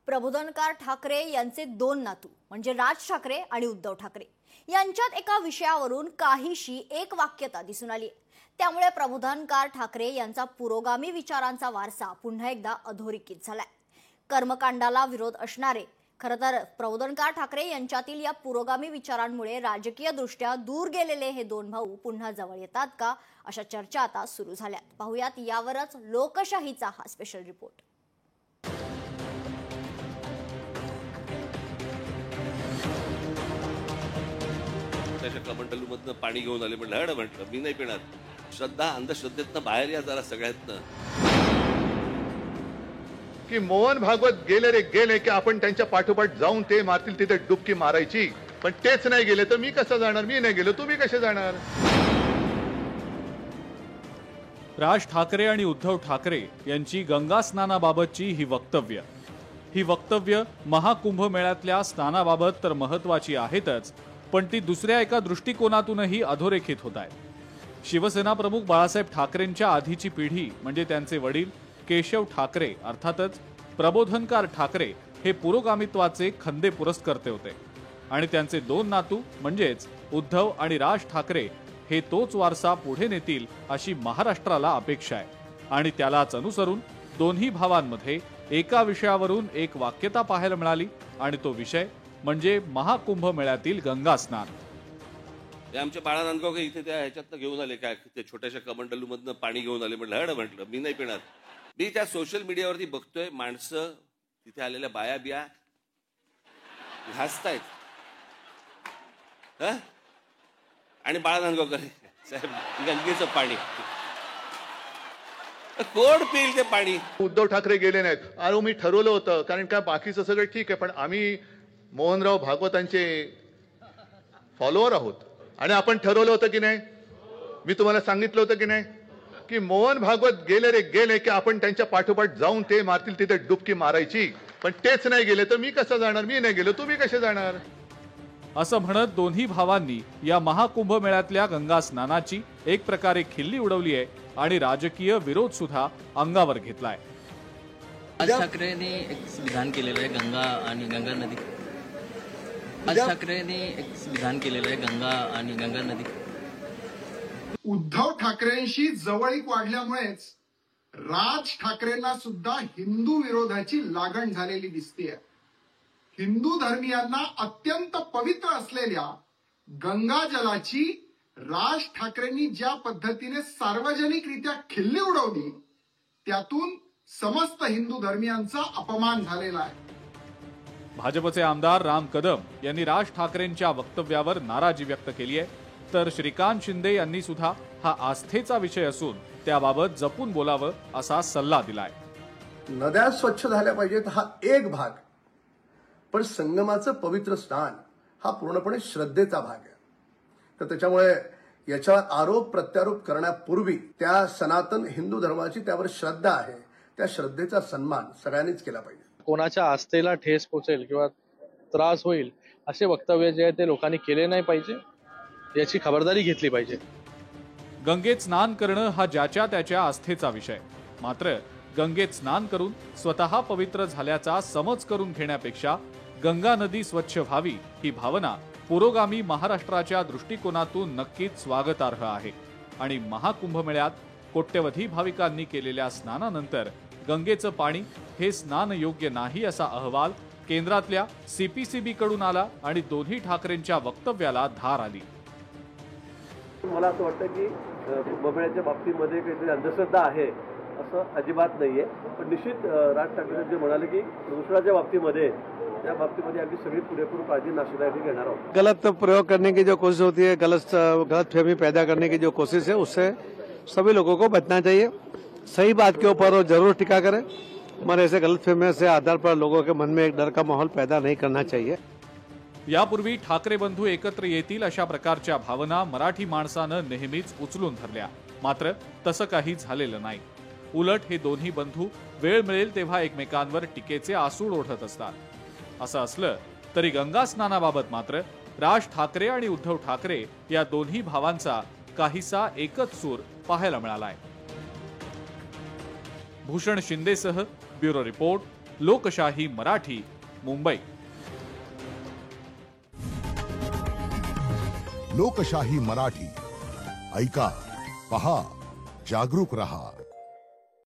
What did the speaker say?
प्रबोधनकार ठाकरे यांचे दोन नातू म्हणजे राज ठाकरे आणि उद्धव ठाकरे यांच्यात एका विषयावरून काहीशी एक वाक्यता दिसून आली। त्यामुळे प्रबोधनकार ठाकरे यांचा पुरोगामी विचारांचा वारसा पुन्हा एकदा अधोरेखित झालाय। कर्मकांडाला विरोध असणारे खरं तर प्रबोधनकार ठाकरे यांच्यातील या पुरोगामी विचारांमुळे राजकीय दृष्ट्या दूर गेलेले हे दोन भाऊ पुन्हा जवळ येतात का, अशा चर्चा आता सुरू झाल्यात। पाहूयात यावरच लोकशाहीचा हा स्पेशल रिपोर्ट। त्याच्या कमंडलूमधनं पाणी घेऊन आले म्हटलं मी नाही पिणार। श्रद्धा अंधश्रद्धेतनं बाहेर या जरा सगळ्यातनं। की मोहन भागवत गेले रे गेले की आपण त्यांच्या पाठोपाठ जाऊन ते मारतील तिथे डुबकी मारायची, पण तेच नाही गेले तर मी कसं जाणार? मी नाही गेलो तुम्ही कसे जाणार? राज ठाकरे आणि उद्धव ठाकरे यांची गंगा स्नानाबाबतची ही वक्तव्य महाकुंभमेळ्यातल्या स्नानाबाबत तर महत्त्वाची आहेतच, पण ती दुसऱ्या एका दृष्टिकोनातूनही अधोरेखित होत आहेत। शिवसेना प्रमुख बाळासाहेब ठाकरेंच्या आधीची पिढी म्हणजे त्यांचे वडील केशव ठाकरे अर्थातच प्रबोधनकार ठाकरे हे पुरोगामित्वाचे खंदे पुरस्कर्ते होते आणि त्यांचे दोन नातू म्हणजेच उद्धव आणि राज ठाकरे हे तोच वारसा पुढे नेतील अशी महाराष्ट्राला अपेक्षा आहे। आणि त्यालाच अनुसरून दोन्ही भावांमध्ये एका विषयावरून एक वाक्यता पाहायला मिळाली आणि तो विषय म्हणजे महाकुंभमेळ्यातील गंगा स्नान। ते आमच्या बाळा नांदगावकर इथे त्या ह्याच्यातनं घेऊन आले, काय ते छोट्याशा कमंडलूमधनं पाणी घेऊन आले म्हटलं मी नाही पिणार। मी त्या सोशल मीडियावरती बघतोय माणसं तिथे आलेल्या बाया बिया हसतायत आणि बाळा नांदगावकर साहेब गंगेचं पाणी कोण पिईल ते पाणी? उद्धव ठाकरे गेले नाहीत। अरे मी ठरवलं होतं, कारण काय बाकीचं सगळं ठीक आहे, पण आम्ही मोहनराव भागवतांचे फॉलोअर आहोत आणि आपण ठरवलं होतं की नाही? मी तुम्हाला सांगितलं होतं की नाही की मोहन भागवत गेले रे गेले की आपण त्यांच्या पाठोपाठ जाऊन ते मारतील तिथे डुबकी मारायची, पण तेच नाही गेले तर मी कसं जाणार? मी नाही गेलो तुम्ही कसे जाणार? असं म्हणत दोन्ही भावांनी या महाकुंभमेळ्यातल्या गंगा स्नानाची एक प्रकारे खिल्ली उडवली आहे आणि राजकीय विरोध सुद्धा अंगावर घेतलाय। राज ठाकरेंनी एक विधान केलेलं आहे गंगा आणि गंगा नदी। राज ठाकरेंनी एक विधान केलेलं आहे गंगा आणि गंगा नदी। उद्धव ठाकरेंशी जवळीक वाढल्यामुळेच राज ठाकरेंना सुद्धा हिंदू विरोधाची लागण झालेली दिसतेय। हिंदू धर्मियांना अत्यंत पवित्र असलेल्या गंगा जलाची राज ठाकरेंनी ज्या पद्धतीने सार्वजनिकरित्या खिल्ली उडवली, त्यातून समस्त हिंदू धर्मियांचा अपमान झालेला आहे। भाजपचे आमदार राम कदम यांनी राज ठाकरेंच्या वक्तव्यावर नाराजी व्यक्त केली आहे, तर श्रीकांत शिंदे यांनी सुद्धा हा आस्थेचा विषय असून त्याबाबत जपून बोलावं असा सल्ला दिलाय। नद्या स्वच्छ झाल्या पाहिजेत हा एक भाग, पण संगमाचं पवित्र स्नान हा पूर्णपणे श्रद्धेचा भाग आहे। तर त्याच्यामुळे याच्यावर आरोप प्रत्यारोप करण्यापूर्वी त्या सनातन हिंदू धर्माची त्यावर श्रद्धा आहे, त्या श्रद्धेचा सन्मान सगळ्यांनीच केला पाहिजे। कोणाच्या आस्थेला ठेस पोचेल किंवा त्रास होईल असे वक्तव्य जे आहे ते लोकांनी केले नाही पाहिजे, याची खबरदारी घेतली पाहिजे। गंगेत स्नान करणं हा ज्याच्या त्याच्या आस्थेचा विषय, मात्र गंगेत स्नान करून स्वतः पवित्र झाल्याचा समज करून घेण्यापेक्षा गंगा नदी स्वच्छ व्हावी ही भावना पुरोगामी महाराष्ट्राच्या दृष्टिकोनातून नक्कीच स्वागतार्ह आहे। आणि महाकुंभमेळ्यात कोट्यवधी भाविकांनी केलेल्या स्नानानंतर गंगेचं पाणी हे स्नान योग्य नाही असा अहवाल केंद्रातल्या CPCB कडून आला आणि दोन्ही ठाकरेंच्या वक्तव्याला धार आली। मला असं वाटतं की कुंभमेळ्याच्या बाबतीमध्ये काहीतरी अंधश्रद्धा आहे असं अजिबात नाहीये, पण निश्चित राज ठाकरे जे म्हणाले की प्रदूषणाच्या बाबतीमध्ये त्या बाबतीमध्ये अगदी सगळी पुरेपूर काळजी नागरिकांनी घेणार आहोत। गलत प्रयोग करने की जो कोशिश होती है, गलतफहमी पैदा करने की जो कोशिश है, उससे सभी लोगों को बचना चाहिए। सही बात के ऊपर वो जरूर टीका करें, मगर ऐसे गलतफहमी से आधार पर लोगों के मन में एक डर का माहौल पैदा नहीं करना चाहिए। यापूर्वी ठाकरे बंधू एकत्र येतील अशा प्रकारच्या भावना मराठी माणसानं नेहमीच उचलून धरल्या, मात्र तसं काही झालेलं नाही। उलट हे दोन्ही बंधू वेळ मिळेल तेव्हा एकमेकांवर टीकेचे आसूड ओढत असतात। असं असलं तरी गंगा स्नानाबाबत मात्र राज ठाकरे आणि उद्धव ठाकरे या दोन्ही भावांचा काहीसा एकच सूर पाहायला मिळालाय। भूषण शिंदेसह ब्युरो रिपोर्ट, लोकशाही मराठी, मुंबई. लोकशाही मराठी, ऐका, पहा, जागरूक रहा.